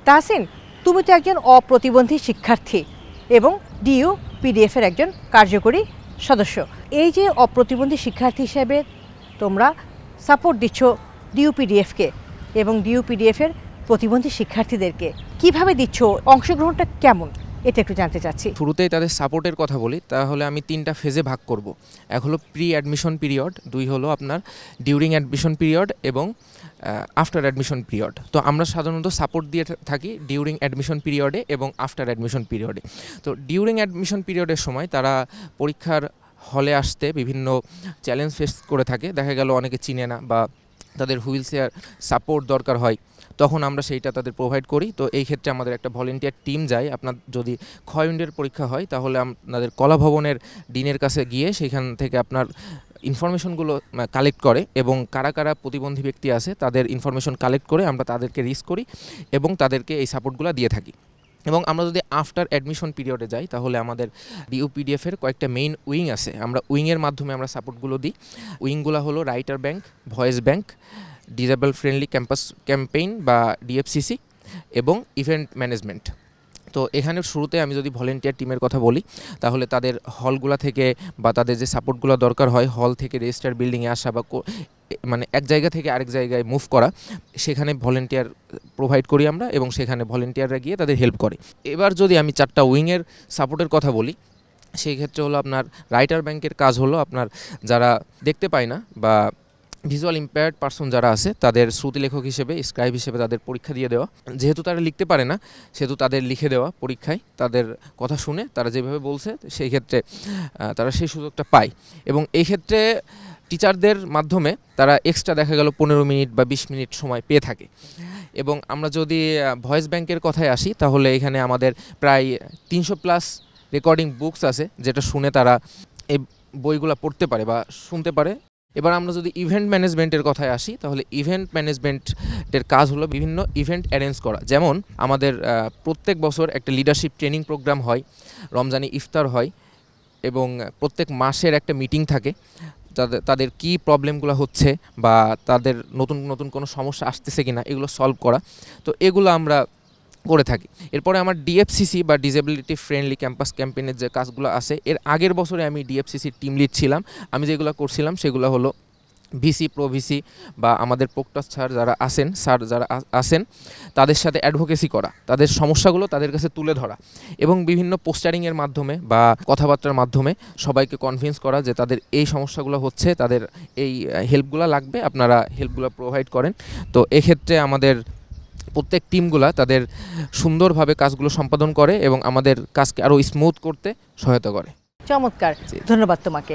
তাহসিন, তুমি তো একজন অপ্রতিবন্ধী শিক্ষার্থী এবং ডিইউ পিডিএফের একজন কার্যকরী সদস্য। এই যে অপ্রতিবন্ধী শিক্ষার্থী হিসেবে তোমরা সাপোর্ট দিচ্ছ ডিইউ পিডিএফকে এবং ডিইউ পিডিএফের প্রতিবন্ধী শিক্ষার্থীদেরকে, কিভাবে দিচ্ছ, অংশগ্রহণটা কেমন, এটা একটু জানতে চাচ্ছি। শুরুতেই তাদের সাপোর্টের কথা বলি, তাহলে আমি 3টা ফেজে ভাগ করব। এক হলো প্রি অ্যাডমিশন পিরিয়ড, 2 হলো আপনার ডিউরিং অ্যাডমিশন পিরিয়ড এবং আফটার অ্যাডমিশন পিরিয়ড। তো আমরা সাধারণত সাপোর্ট দিয়ে থাকি ডিউরিং অ্যাডমিশন পিরিয়ডে এবং আফটার অ্যাডমিশন পিরিয়ডে। তো ডিউরিং অ্যাডমিশন পিরিয়ডের সময় তারা পরীক্ষার হলে আসতে বিভিন্ন চ্যালেঞ্জ ফেস করে থাকে। দেখা গেল অনেকে চিনে না বা তাদের হুইল চেয়ার সাপোর্ট দরকার হয়, তখন আমরা সেইটা তাদের প্রোভাইড করি। তো এই ক্ষেত্রে আমাদের একটা ভলেন্টিয়ার টিম যায়। আপনার যদি ক্ষয় উইন্ডের পরীক্ষা হয় তাহলে আপনাদের কলা ভবনের ডিনের কাছে গিয়ে সেখান থেকে আপনার ইনফরমেশনগুলো কালেক্ট করে এবং কারা কারা প্রতিবন্ধী ব্যক্তি আছে তাদের ইনফরমেশন কালেক্ট করে আমরা তাদেরকে রিচ করি এবং তাদেরকে এই সাপোর্টগুলো দিয়ে থাকি। এবং আমরা যদি আফটার অ্যাডমিশন পিরিয়ডে যাই তাহলে আমাদের ডিইউ পিডিএফের কয়েকটা মেইন উইং আছে। আমরা উইংয়ের মাধ্যমে আমরা সাপোর্টগুলো দিই। উইংগুলো হলো writer bank, voice bank, disable friendly campus campaign বা ডিএফসিসি এবং ইভেন্ট ম্যানেজমেন্ট। তো এখানে শুরুতে আমি যদি ভলেন্টিয়ার টিমের কথা বলি তাহলে তাদের হলগুলো থেকে বা তাদের যে সাপোর্টগুলো দরকার হয়, হল থেকে রেজিস্টার বিল্ডিংয়ে আসা বা মানে এক জায়গা থেকে আরেক জায়গায় মুভ করা, সেখানে ভলেন্টিয়ার প্রোভাইড করি আমরা এবং সেখানে ভলেন্টিয়াররা গিয়ে তাদের হেল্প করে। এবার যদি আমি 4টা উইংয়ের সাপোর্টের কথা বলি, সেই ক্ষেত্রে হলো আপনার রাইটার ব্যাংকের কাজ হলো আপনার যারা দেখতে পায় না বা ভিজুয়াল ইম্পেয়ার্ড পারসন যারা আছে তাদের শ্রুতি লেখক হিসেবে, স্ক্রাইব হিসেবে তাদের পরীক্ষা দিয়ে দেওয়া। যেহেতু তারা লিখতে পারে না সেহেতু তাদের লিখে দেওয়া পরীক্ষায়, তাদের কথা শুনে তারা যেভাবে বলছে সেই ক্ষেত্রে তারা সেই সুযোগটা পায়। এবং এই ক্ষেত্রে টিচারদের মাধ্যমে তারা এক্সট্রা দেখা গেল 15 মিনিট বা 20 মিনিট সময় পেয়ে থাকে। এবং আমরা যদি ভয়েস ব্যাংকের কথায় আসি তাহলে এখানে আমাদের প্রায় 300+ রেকর্ডিং বুকস আছে, যেটা শুনে তারা এই বইগুলো পড়তে পারে বা শুনতে পারে। এবার আমরা যদি ইভেন্ট ম্যানেজমেন্টের কথায় আসি তাহলে ইভেন্ট ম্যানেজমেন্টের কাজ হলো বিভিন্ন ইভেন্ট অ্যারেঞ্জ করা। যেমন আমাদের প্রত্যেক বছর একটা লিডারশিপ ট্রেনিং প্রোগ্রাম হয়, রমজানি ইফতার হয় এবং প্রত্যেক মাসের একটা মিটিং থাকে। তাদের কি প্রবলেমগুলো হচ্ছে বা তাদের নতুন নতুন কোনো সমস্যা আসতেছে কিনা এগুলো সলভ করা, তো এগুলো আমরা করে থাকি। এরপরে আমার ডিএফসিসি বা ডিসেবিলিটি ফ্রেন্ডলি ক্যাম্পাস ক্যাম্পেইনের যে কাজগুলো আছে, এর আগের বছরে আমি ডিএফসিসির টিম লিড ছিলাম। আমি যেগুলো করছিলাম সেগুলো হলো ভিসি, প্রো ভিসি বা আমাদের প্রক্টর স্যার যারা আছেন তাদের সাথে অ্যাডভোকেসি করা, তাদের সমস্যাগুলো তাদের কাছে তুলে ধরা এবং বিভিন্ন পোস্টারিংয়ের মাধ্যমে বা কথাবার্তার মাধ্যমে সবাইকে কনভিন্স করা যে তাদের এই সমস্যাগুলো হচ্ছে, তাদের এই হেল্পগুলো লাগবে, আপনারা হেল্পগুলো প্রোভাইড করেন। তো এক্ষেত্রে আমাদের প্রত্যেক টিমগুলা তাদের সুন্দরভাবে কাজগুলো সম্পাদন করে এবং আমাদের কাজকে আরও স্মুথ করতে সহায়তা করে। চমৎকার, ধন্যবাদ তোমাকে।